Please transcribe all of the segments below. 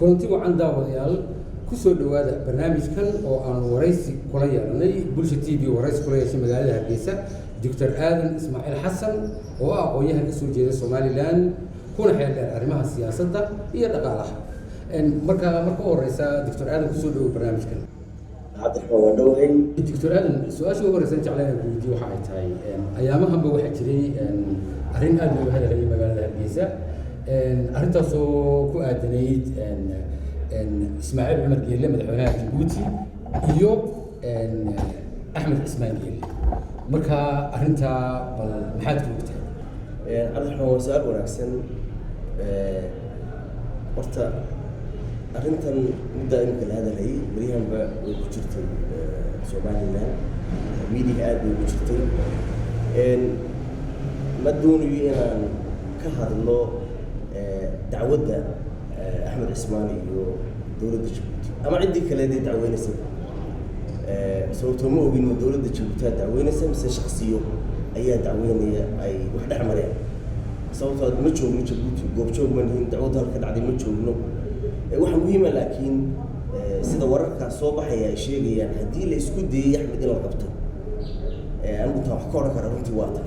kulanti wacan daawadayaal ku soo dhawaada barnaamijkan oo aan waraysi kula yeelanay bulsha TV waraysi kula yeeshay magaalada Hargeysa Dr. Aadan Ismaaciil Xasan oo ah aqoonyahan ka soo jeeda Somaliland kuna xeeldheer arrimaha siyaasadda iyo dhaqaalaha marka horeysa Dr. Aadan ku soo dhawaada barnaamijkan Dr. Aadan su'aasha ugu horeysa jeclaan ku weydiiyo waxa ay tahay ayaamahanba waxa jiray arrin aad looga hadlayay magaalada Hargeysa arrintaas oo ku aadanayd Ismaaciil Cumar Geelle madaxweynaha Djibouti iyo Axmed Ismaan Geelle marka arrinta bal maxaad ku ogtahay Cabdiraxmaan su'aal wanaagsan horta arrintan muddo imika la hadalay wariyahanba way ku jirtay Somaliland media aad bay ugu jirtay ma doonayo inaan ka hadlo dacwadda Axmed Ismaan iyo dowladda Djibouti ama cidii kale ee dacweynaysa sababtoo ma ogin dowladda Djibouti dacweynaysa mise shakhsiyo ayaa dacweynaya ay wax dhex mareen sababtoo ma joogno Djibouti goobjoog ma nihin dacwad halka dhacday ma joogno waxa muhiim ah laakiin sida wararka soo baxaya ay sheegayaan haddii la isku dayay Axmed in la qabto anigu taa wax ka oran kara runtii waa tan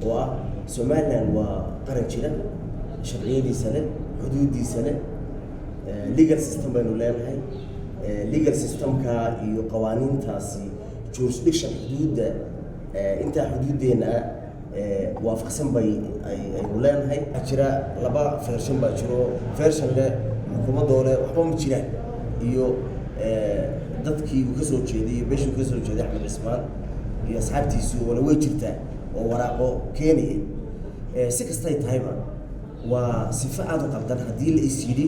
oo ah Somaliland waa qaran jira sharciyadiisa leh xuduudiisa leh legal system baynu leenahay legal systemka iyo qawaaniintaasi jurisdiction xuduudda inta xuduudeena waafaqsan bay aynu leenahay jira laba version baa jiro version leh xukuumadooda waxba ma jiraan iyo dadkii uu ka soo jeeday beeshu ka soo jeeday Axmed Ismaan iyo asxaabtiisu wala way jirtaa oo waraaqo keenaya si kastay tahayba waa sifa aad u qaldan haddii la is yidhi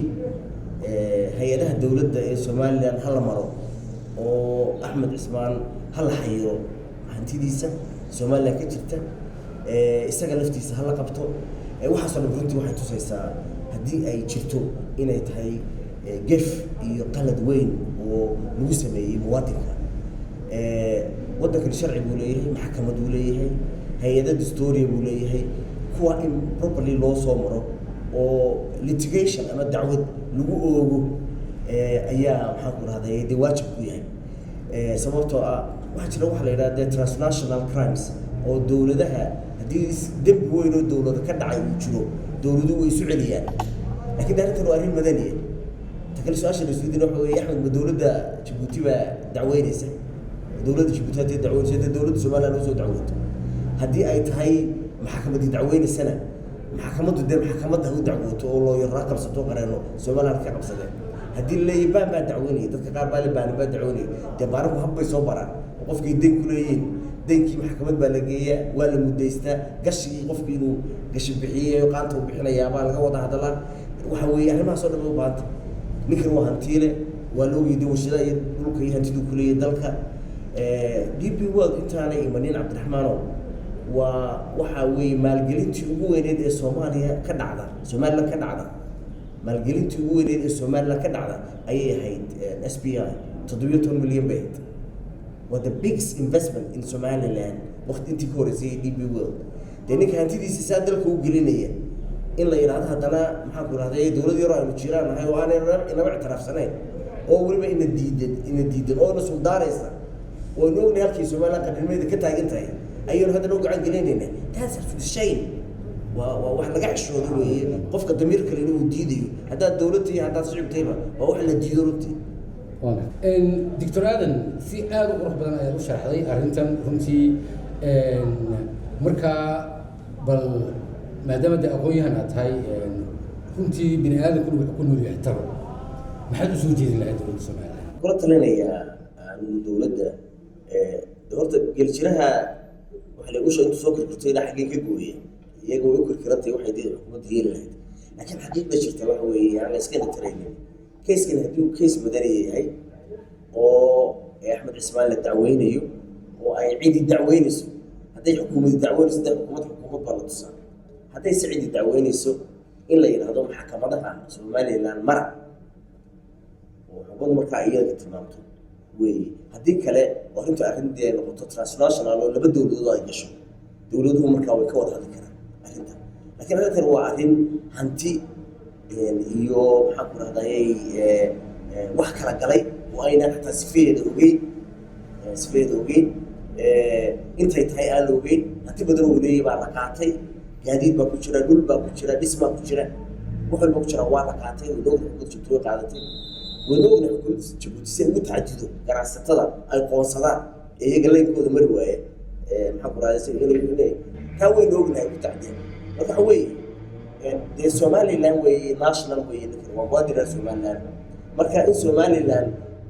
hay-adaha dowladda ee Somaliland hal maro oo Axmed Ismaan hal xayiro hantidiisa Somaliland ka jirta isaga laftiisa hal qabto waxaasoo dhan runtii waxay tusaysaa haddii ay jirto inay tahay gef iyo qalad weyn oo lagu sameeyey muwaadinka waddankan sharci buu leeyahay maxkamad buu leeyahay hay-ada dastuuriya buu leeyahay kuwa in properly loo soo maro oo litigation ama dacwad lagu oogo ayaa maxaan ku rahday dee waajib ku yahay sababtoo ah waxaa jira waxa la yidhahda transnational crimes oo dowladaha haddii dembi weyn oo dowlada ka dhacay uu jiro dowladuhu way isu celiyaan laakiin arrintan waa arrin madaniya ta kale su-aasha la isweydiina waxa weeye Axmed ma dowladda Djibouti baa dacweynaysa dowladda Djibouti haddii dacweynaysa haddii dowladda Somaliland loo soo dacwooto haddii ay tahay maxkamadii dacweynaysana maxkamaddu dee maxkamadda u dacwooto oo loo yaraa qabsato qareeno Somaliland ka qabsadeen haddii leeyibaan baa dacweynaya dadka qaar baa leebaan baa dacweynaya dee baaraku habbay soo baraan qofkii deyn ku leeyihiin deynkii maxkamad baa la geeyaa waa la mudaystaa gashigii qofkii inuu gashi bixiyay qaanta uu bixinayaa baa laga wada hadalaa waxa weeye arrimahaas oo dhan u baahanta ninkan waa hantiile waa la ogyahay warshadaha iyo dhulka iyo hantiduu ku leeyahay dalka DP World intaanay imanin Cabdiraxmaanow waxa weeye maalgelintii ugu weyneed ee Soomaaliya ka dhacda Somaliland ka dhacda maalgelintii ugu weyneed ee Somaliland ka dhacda ayay ahayd SBI 17 milyan bay was the biggest investment in Somaliland waqti intii ka horeysay DP World dee ninka hantidiisa saa dalka u gelinaya in la yiraahdo haddana maxaan ku rahday dowlad yar oo jiraan ahay oo aan inaba ictiraafsanayn oo waliba ina diidan oo na suldaaraysa oo inuu halkii Somaliland qadimada ka taagan tahay ayuu hadda ugu gacan galinayna taas shay waa wax laga xishoodo weeye qofka damiir kale inuu diidayo hadda dowladda iyo hadda shicibtayba waa wax la diido runtii Dr. Aadan si aad u qurux badan ayaad u sharaxday arrintan runtii marka bal maadaama de aqoonyahan aad tahay runtii bini aadamku wuxuu ku nool yahay taba maxaad u soo jeedin lahayd dowladda Soomaaliya kula talinayaa dowladda horta geljiraha waxa lagu soo intuu soo kortay xagee ka gooyay iyaga way u kirkirantay waxay dii xukuumadda yeeli lahayd laakiin xaqiiqda jirta waxa weeye aan iska taraynin keeskan haddii uu kees madani yahay oo Axmed Ismaan la dacweynayo oo ay cidi dacweynayso hadday xukuumadda dacweynayso xukuumad baa la tusaa hadday si cidi dacweynayso in la yiraahdo maxkamadaha Somaliland mara oo xukuumadda markaa iyaga tilmaamto weeye haddii kale oo inta arrintii ay noqoto transnational oo laba dowladood ay gasho dowladuhu markaa way ka wada hadli karaan arrintan laakiin arrintan waa arrin hanti iyo maxaan ku rahday wax kala galay oo aynan xataa sifeeda ogeyn intay tahay aan la ogeyn hanti badan oo leeyahay baa la qaatay gaadiid baa ku jira dhul baa ku jira dhismaa ku jira wax walba ku jira waa la qaatay oo dowladda xukuumadda Jabuuti way qaadatay wadowna xukuumadda Jabuuti si ugu tacadido ganacsatada ay qoonsadaan iyaga leenkooda mari waaye maxaan ku rahday inay taa weyn ognahay ku tacdiyan marka waxa weeye dee Somaliland way national way waa muwaadiniinta Somaliland marka in Somaliland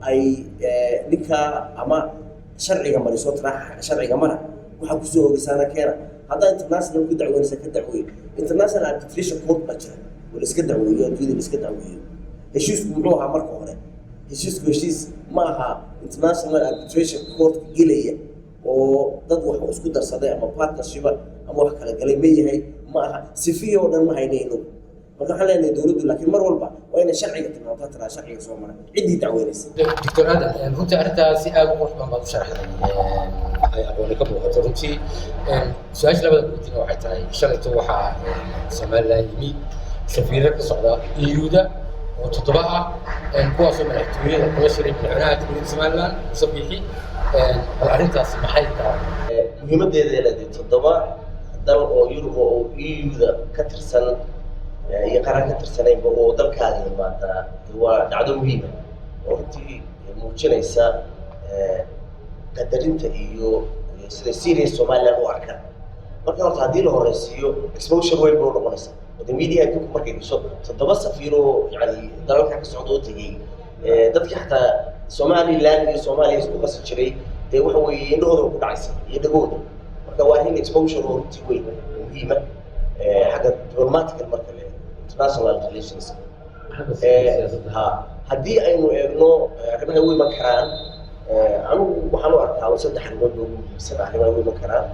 ay ninka ama sharciga mariso sharciga mara waxa ku soo ogaysana keena hadda international ku dacweynaysa ka dacweey international arbitration court ba jira wala iska dacweeyo adduunyada iska dacweeyo heshiisku muxuu ahaa marka hore heshiis ma aha international arbitration court gelaya oo dad wax isku darsaday ama partnership ama wax kala galay ma yahay ma aha sifiyo dhan ma haynayno marka waxaan leenahay dowladdu laakiin mar walba waa inay sharciga tilmaamtaa tira sharciga soo mara ciddii dacweynaysa دكتور آدم runtii arrintaasi aad u qurux badan baad u sharaxday ay aqooni ka muuqato runtii su-aasha labada guutina waxay tahay shalayto waxaa Somaliland yimid safiiro ka socda EU-da oo 7 ah kuwaasoo madaxtooyada kula shiray madaxweynaha dowladda Somaliland Musabbixi arrintaasi maxay tahay muhiimadeeda ilaa 7 dal oo Yurub oo EU-da ka tirsan iyo qaran ka tirsanayba oo dalkaaga yimaada waa dhacdo muhiim ah oo runtii muujinaysa qadarinta iyo sida serious Somaliland u arkaan marka horta haddii la horeysiiyo exposure weyn buu noqonaysaa wada media adduunka markay gasho 7 safiiro yani dalalka ka socda oo tegay dadkii xataa Somaliland iyo Soomaaliya isku qasi jiray dee waxa weeye indhahooda ku dhacaysa iyo dhagooda marka waa in exposure oo runtii weyn muhiim ah xagga diplomatical marka le international relations haddii aynu eegno arrimaha way ma karaan anigu waxaan u arkaa saddex arrimood oo muhiimsan arrimaha way ma karaan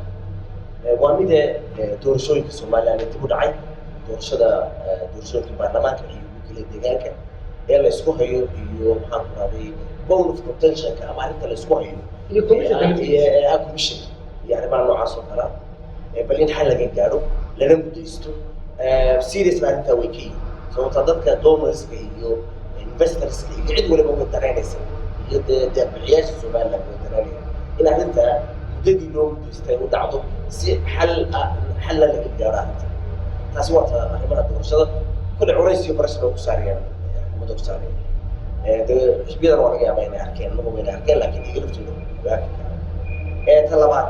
waa mide doorashooyinka Somaliland dib u dhacay doorashooyinka baarlamaanka iyo kale deegaanka ee la isku hayo iyo maxaan ku raday bone of contention-ka ama arrinta la isku hayo iyo commission iyo arrimaha noocaas oo kale bal in xal laga gaaro lana mudaysto serious arrinta way ka yihiin sababta dadka donorska iyo investorska iyo cid waliba way dareynaysa iyo deebixiyaasha Somaliland way dareynayaan in arrinta muddadii loo mudaystay u dhacdo si xal laga gaaro arrinta taasi waa arrimaha doorashada kule culays iyo barasho loogu saarayaan xukuumadda ku saarayaan xisbiyadan waa laga yaabaa inay arkeen lagu inay arkeen laakiin iyaga laftooda way arki karaan ta labaad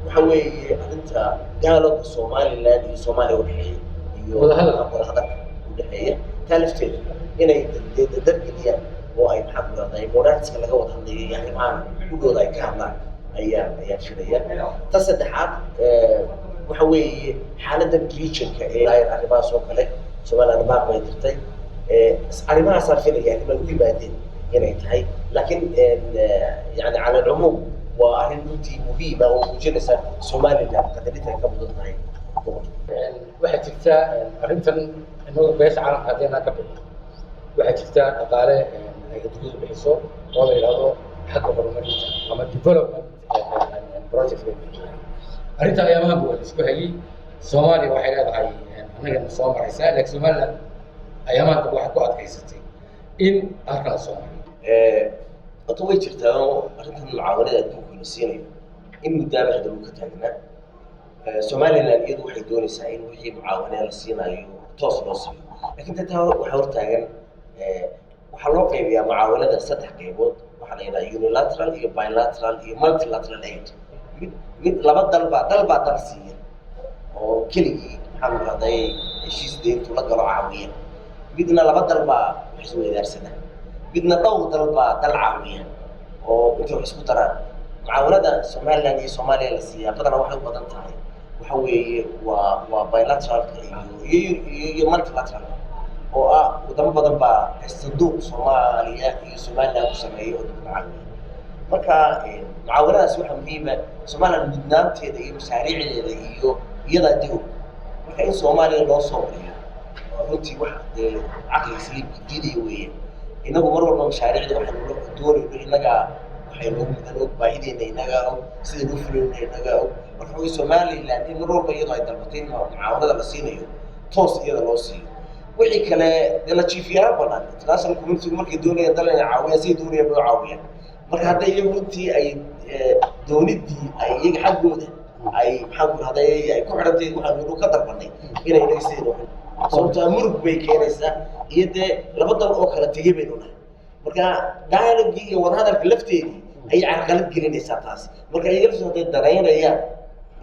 waxa weeye arrinta dialogue Somaliland iyo Soomaaliya u dhexeeya iyo wadahadalka u dhexeeya taa lafteeda inay dargeliyaan oo ay maxaa ku rahday moraaliska laga wada hadlayo iyo arrimahan udhooda ay ka hadlaan ayaan filaya ta saddexaad waxa weeye xaaladda regionka ee arrimahaas oo kale Somaliland baaq bay dirtay arrimahaasaan filaya arrimaha u yimaadeen inay tahay laakiin yani cala alcumuum waa arrin runtii muhiim ah oo muujinaysa Somaliland qadarinta ay ka mudan tahay waxaa jirta arrintan inagoo beesha caalamka haddeenaa ka bixi waxaa jirta dhaqaale ay adduunyadu bixiso oo la yidhaahdo xagga horumarinta ama development project bay bixiyaan arrinta ayaamahan waa la isku hayay Soomaaliya waxay leedahay annagana soo maraysaa laakiin Somaliland ayaamahan dib waxay ku adkaysatay in halkan la soo mariyo horta way jirtaa oo arrintan mucaawanada adduunka la siinayo in muddaaba hadda lagu ka taagnaa Somaliland iyadu waxay doonaysaa in wixii mucaawanada la siinayo toos loo siiyo laakiin taa waxaa hortaagan waxaa loo qaybiyaa mucaawanada 3 qaybood waxaa la yidhaha unilateral iyo bilateral iyo multilateral aid mid laba dal baa siiya oo keligii maxaa la rahday heshiis deyntu la galo caawiya midna laba dal baa wax isweydaarsada midna dhowr dal baa dal caawiya oo intay wax isku daraan mucaawanada Somaliland iyo Soomaaliya la siiyaa badanaa waxay u badan tahay waxa weeye waa bilateralka iyo multilateral oo wadamo badan baa sanduuq Soomaaliya iyo Somaliland ku sameeyo oo dad caawiya marka mucaawanadaas waxa muhiim ah Somaliland mudnaanteeda iyo mashaariicdeeda iyo iyada dib marka in Soomaaliya loo soo mariyo runtii wax caqli isliim diiday weeye inagu mar walba mashaariicda waxaan loo doonayno inaga waxay loo mudan og baahideena inaga og sida loo fulinayna inaga og marka way Somaliland in mar walba iyadoo ay dalbatay mucaawanada la siinayo toos iyada loo siiyo wixii kale dee la jiifiyaara banaan international community markay doonayaan dal inay caawiyaan si doonayaan loo caawiyaan marka hadday iyagu runtii ay doonidii ay iyaga xaggooda ay maxaan ku rahday ay ku xidhantay waxaan ka dalbanay inay dhegeysteedo sababtoo murug bay keenaysaa iyo dee laba dal oo kala tegay baynu nahay marka dialogue iyo wadahadalka lafteedii ay carqalad gelinaysaa taas marka iyaga lafteedu hadday danaynayaan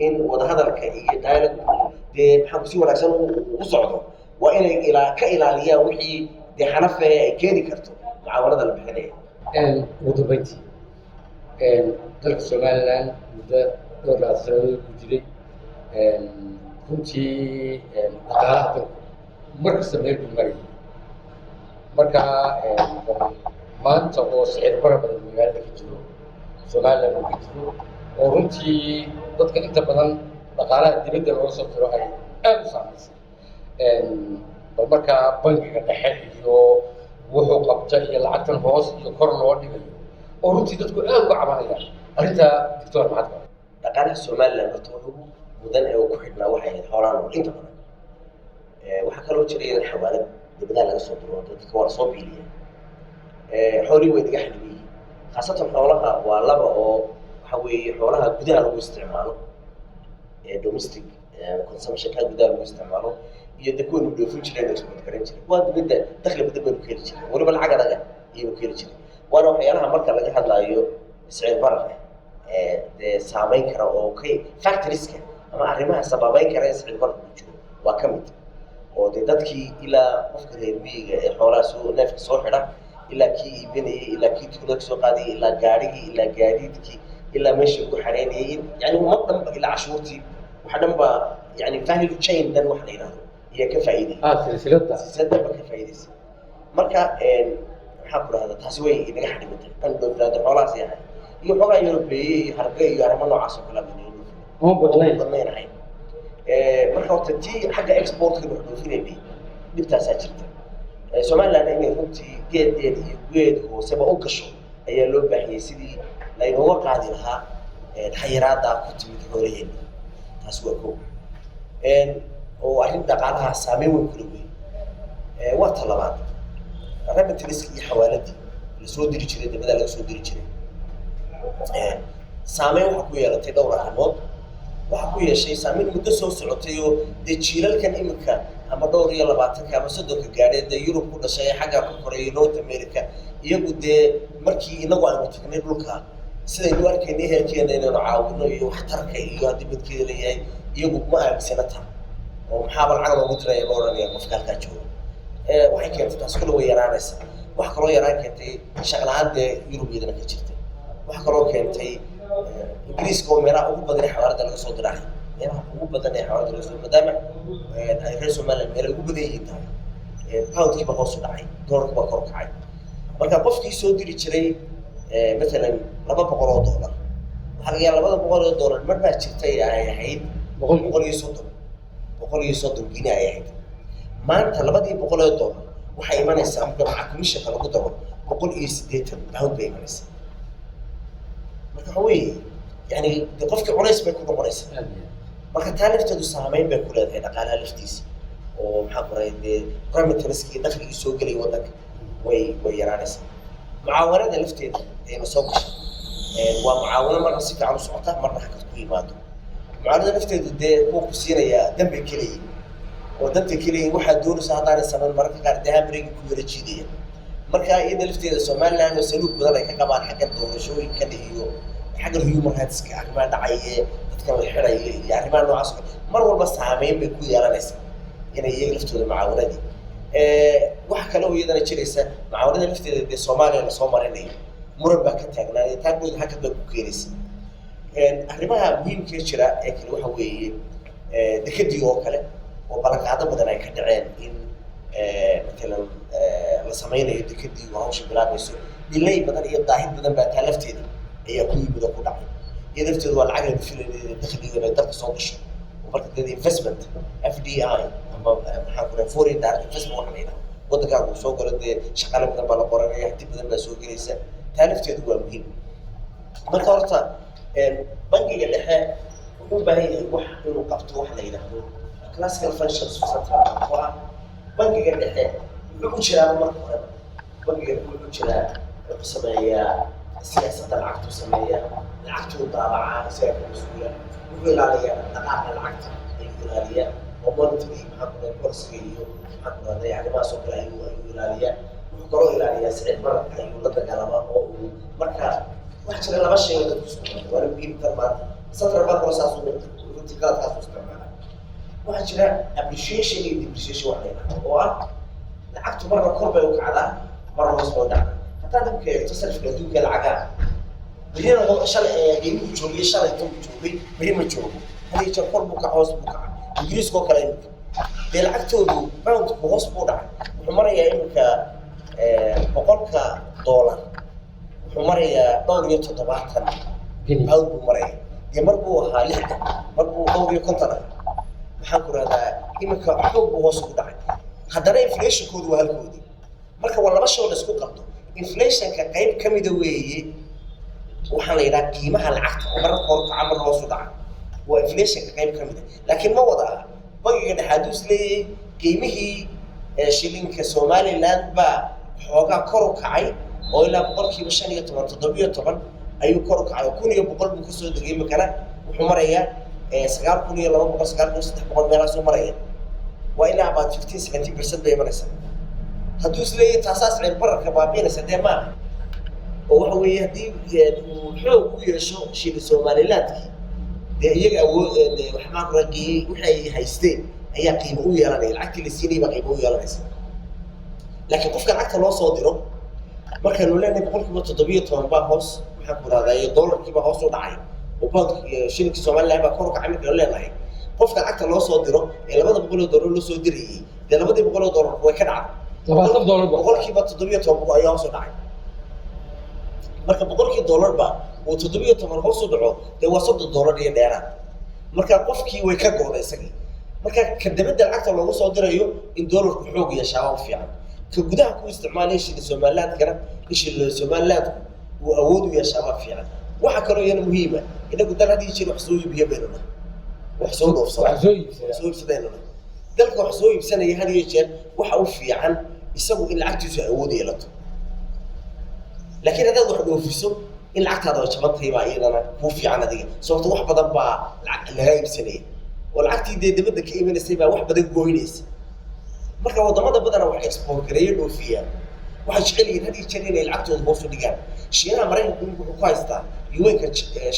in wadahadalka iyo dialogue dee maxaan si wanaagsan u socdo waa inay ka ilaaliyaan wixii dee xanafe ay keeni karto mucaawanada la bixinaya ugu dambeyntii dalka Somaliland muddo dhowr sanadood ku jiray runtii dhaqaalaha dalku markasta meel buu marayay marka maanta oo sicir bara badan magaalada ka jiro Somaliland uu ka jiro oo runtii dadka inta badan dhaqaalaha dibadda looga soo diro ay aad u saameysay bal markaa bangiga dhexe iyo wuxuu qabta iyo lacagtan hoos iyo kor loo dhigayo oo runtii dadku aad uga cabanayaan arrinta doctor maxaad dhaqaalaha Somaliland horta wuxuu mudan ee ku xidhnaa waxay ahayd xoolaha nool inta badan waxaa kaloo jiray in xawaalad dibadda laga soo diro dadka waa soo biiliya xoolii way naga xidhiyeen khaasatan xoolaha waa laba oo waxa weeye xoolaha gudaha lagu isticmaalo domestic consumption ka gudaha lagu isticmaalo iyo dadku dhoofin jireen oo isku garan jiray waa dibadda dakhli badan bay ku heli jireen waliba lacag adag iyo ku heli jireen waana waxyaalaha marka laga hadlayo sicir bararka dee saameyn kara oo factorieska ama arrimaha sababeyn kara in sicir bararku jiro waa ka mid oo dee dadkii ilaa qofka reer miyiga ee xoolaha soo neefka soo xidha ilaa kii iibinayay ilaa kii tuulada soo qaadayay ilaa gaarigii ilaa gaadiidkii ilaa meeshii ugu xareynayay yani ummad dhanba ilaa cashuurtii waxa dhan baa yani value chain dan wax la yidhahdo iyo ka faa'iiday silsilada ba ka faa'iidaysa marka maxaa ku rahdaa taasi way inaga xadhibantay kan dowladda xoolahaas yahay iyo xogaa Europeey iyo harga iyo arrimo noocaas oo kala badnayn marka horta tii xagga exportka loo dhoofinayay dhibtaasaa jirta Somaliland inay runtii geedeed iyo geed hooseba u gasho ayaa loo baahiyay sidii laynooga qaadi lahaa xayiraada ku timid xoolaheena taas waa koob oo arrin dhaqaalaha saameyn weyn ku leeyahay waa talabaad remittanceska iyo xawaaladii la soo diri jiray dibadda laga soo diri jiray saameyn waxa ku yeelatay dhowr arrimood waxa ku yeeshay saameyn muddo soo socotay oo dee jiilalkan iminka ama dhowr iyo 20 ama 30 gaadheed ee Yurub ku dhashay xagga ku koreeyay North America iyagu dee markii inagu aynu tagnay dhulka sidaynu arkaynay heerkeena inaynu caawino iyo waxtarka iyo dibadkeeda leeyahay iyagu ma aaminsana taa oo maxaa bal caqli ugu diray oo oranaya qofka halka jooga waxay keentay taas kale way yaraanaysa wax kaloo yaraan keentay shaqalaanta Yurubiyada ka jirtay wax kaloo keentay Ingiriiska oo meelaha ugu badan ee xawaalada laga soo diray meelaha ugu badan ee xawaalada laga soo maadaama ay reer Somaliland meelaha ugu badan yihiin tahay poundkiiba hoos u dhacay doolarkiiba kor u kacay marka qofkii soo diri jiray مثلا $200 waxaa laga yaabaa $200 mar baa jirtay ay ahayd 130 gini ay ahayd maanta $200 waxay imanaysaa marka waxa commission lagu daro 180 pound bay imanaysaa marka weey yani qofka culays bay ku noqonaysaa marka taalifteedu saameyn bay ku leedahay dhaqaalaha laftiisa oo maxaa qorayay remittanceski dakhliga soo galay wadanka way yaraanaysaa mucaawanada lafteeda ee soo gashay waa mucaawano marka si fiican u socota marna xaq ku yimaado mucaawanada lafteedu dee ku siinaya dambe kaliya oo dadka kaliya waxa doonaysa hadaan sameyn marka qaar dahabreeg ku yara jiidaya marka iyada lafteeda Somaliland oo saluug badan ay ka qabaan xagga doorashooyinka iyo xagga human rights ka arrimaha dhacay dadka la xiray iyo arrimaha noocaas mar walba saameyn bay ku yeelanaysaa inay iyaga laftooda mucaawanadii waxa kale oo iyadana jiraysa mucaawanada lafteeda ee Soomaaliya la soo marinay muran baa ka taagnaa taagooda halka dad ku keenaysa arrimaha muhiimka jira ee kale waxa weeye dekadii oo kale oo balaqaado badan ay ka dhaceen in مثلا la samaynayo dekadii waa hawsha bilaabayso delay badan iyo daahid badan baa taa lafteeda ayaa ku yimid oo ku dhacay iyada lafteedu waa lacag la filayay dakhliga inay dalka soo gasho marka dad investment FDI ama maxaa ku foreign direct investment waxa la yiraahdo wadanka uu soo galo dee shaqaale badan baa la qoranaya hanti badan baa soo gelaysa taa lafteedu waa muhiim marka horta bangiga dhexe wuxuu u baahan yahay wax inuu qabto wax la yiraahdo classical functions for central bank bangiga dhexe wuxuu jiraa marka hore bangiga wuxuu jiraa wuxuu sameeyaa siyaasadda lacagtu sameeyaa lacagtu daabaca isaga ka mas'uula wuxuu ilaaliyaa dhaqaaqa lacagta ayuu ilaaliyaa oo monetary maxaa ku dhahay policy iyo maxaa ku dhahay arrimahaas oo kale ayuu ilaaliyaa wuxuu kaloo ilaaliyaa sicir bararka ayuu la dagaalamaa oo uu marka wax jira laba shay oo dadku isku qabto waana muhiim tan maanta central bank oo saas uu intiqaadkaas u isticmaala waxaa jira appreciation iyo depreciation wax la yidhahdo oo ah lacagtu marna kor bay u kacdaa marna hoos bay u dhacdaa haddaad imka eegto sarifka adduunka lacagaa berina shalay qiimuhu joogay shalay tan joogay beri ma joogo hadii jeer kor buu kaca hoos buu kaca ingiriiska oo kale imika dee lacagtoodu poundku hoos buu dhacay wuxuu marayaa imika boqolka dollar wuxuu marayaa dhowr iyo 70 pound buu maraya dee mar buu ahaa 60 mar buu dhowr iyo 50 maxaan ku rahdaa imika xoog buu hoos ugu dhacay haddana inflationkoodu waa halkoodii marka waa laba shay oo la isku qabto inflationka qayb ka mida weeye waxaan la yidhaha qiimaha lacagta oo mararka hore kaca marna hoos u dhaca waa inflationka qayb ka mida laakiin ma wada aha bangiga dhexe hadduu is leeyahay qiimihii shilinka somaliland baa xoogaa kor u kacay oo ilaa 15% 17 ayuu kor u kacay 1,100 buu kasoo degay imikana wuxuu marayaa 9,200 meelahaasuu maraya waa ilaa about 15-17% bay imanaysaa hadduu is leeyahay taasaas sicir bararka baabiinaysa dee maaha oo waxa weeye haddii uu xoog u yeesho shilin somalilandkii dee iyaga awood waxaa ku rageeyey waxay haysteen ayaa qiimo u yeelanaya lacagtii la siinayay baa qiimo u yeelanaysa laakiin qofka lacagta loo soo diro markaanu leenahay 17% baa hoos maxaan ku rahdaa dollarkii baa hoos u dhacay oo pound shilinka somaliland baa kor u kacay markaanu leenahay qofka lacagta loo soo diro ee $200 loo soo dirayay dee $200 way ka dhacday $20 boqolkiiba 17 ayaa hoos u dhacay marka $100 ba uu 17 hoos u dhaco dee waa $30 iyo dheeraad marka qofkii way ka go'day isagii marka ka dibadda lacagta loogu soo dirayo in dollarku xoog yeeshaa oo fiican ka gudaha ku isticmaalay shilin somaliland kana shilin somaliland uu awood u yeeshaa waa fiican waxa kale oo muhiim ah inagu dal hadii jiro wax soo iibiyo beelana wax soo dhoofsada wax soo iibsadayna dalka wax soo iibsanaya hadii jeer waxa uu fiican isagu in lacagtiisu awood yeelato laakiin hadaad wax dhoofiso in lacagtaada ay jabantay baa iyadana ku fiican adiga sababtoo wax badan baa laga iibsanaya oo lacagtii dibadda ka iibinaysay baa wax badan gooynaysa marka wadamada badan wax export gareeyo dhoofiya waxay jecel yihiin hadii jeer inay lacagtooda hoos u dhigaan shiinaha maraykanku wuxuu ku haystaa yuwanka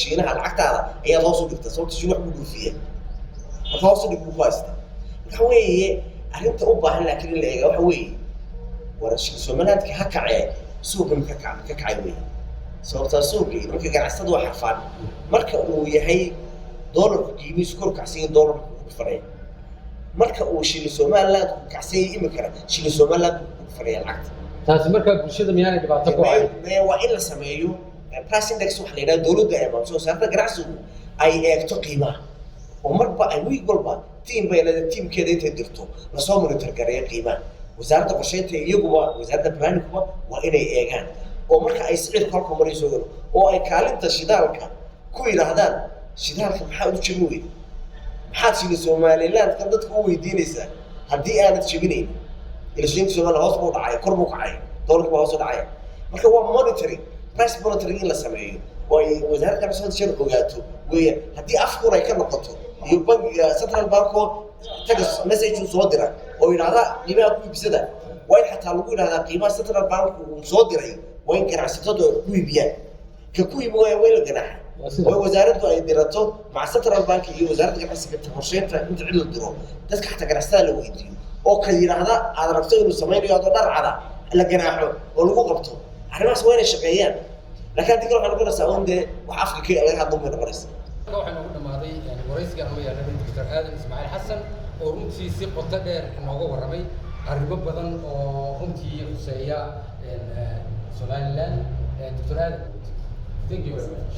shiinaha lacagtaada ayaa hoos u dhigta sababtoo shiinaha ku dhoofiya marka hoos u dhig ku haystaa waxa weeye arrinta u baahan laakiin in la eego waxa weeye warashada Somalilandka ha kacay suuqan ka kacay weeye sababtoo suuqii marka ganacsatadu wax xafaan marka uu yahay dollarku qiimihiisu kor kacsiin dollarku ku faray marka uu shilin Somaliland ku kacsiin imikana shilin Somaliland ku faray lacagta taasi marka bulshada miyaanay dhibaato ku ahayn waa in la sameeyo price index wax la yiraahdo dawladda ay soo saarta ganacsigu ay eegto qiimaha oo marba ay week walba team bay leedahay teamkeeda intay dirto la soo monitor gareeyo qiimaha wasaaradda qorsheynta iyaguba wasaaradda planning-kuba waa inay eegaan oo marka ay sicir kolka marayso oo ay kaalinta shidaalka ku yiraahdaan shidaalka maxaa u jabin weyn maxaad shilin Somaliland kan dadku u weydiinaysaa haddii aanad jabinayn ila shilin Somaliland hoos buu dhacay kor buu kacay dollarku hoos u dhacay marka waa monitoring price monitoring in la sameeyo oo ay wasaaradda ganacsiga ogaato weeye haddii afkuur ay ka noqoto iyo bangiga central bank tagas message soo dira oo yiraahda qiimaha ku iibsada way xataa lagu yiraahdaa qiimaha central bank uu soo diray way ganacsatadu ku iibiyaan ka ku iibiyay way la ganaaxa way wasaaraddu ay dirato maca central bank iyo wasaaradda ganacsiga qorsheynta inta cid la diro dadka xataa ganacsatada la weydiiyo oo ka yiraahda aad rabto inuu sameeyo aad dharcada la ganaaxo oo lagu qabto arrimahaas waa inay shaqeeyaan laakiin hadii kale waxa lagu nasaa de wax afka ka laga hadlo ma noqonaysa waxaan ugu dhamaaday waraysiga aan leeyahay Dr. Aadan Ismaaciil Xasan oo runtii si qoto dheer inooga warramay arrimo badan oo runtii xuseeya Somaliland. Dr. Aadan, thank you very much.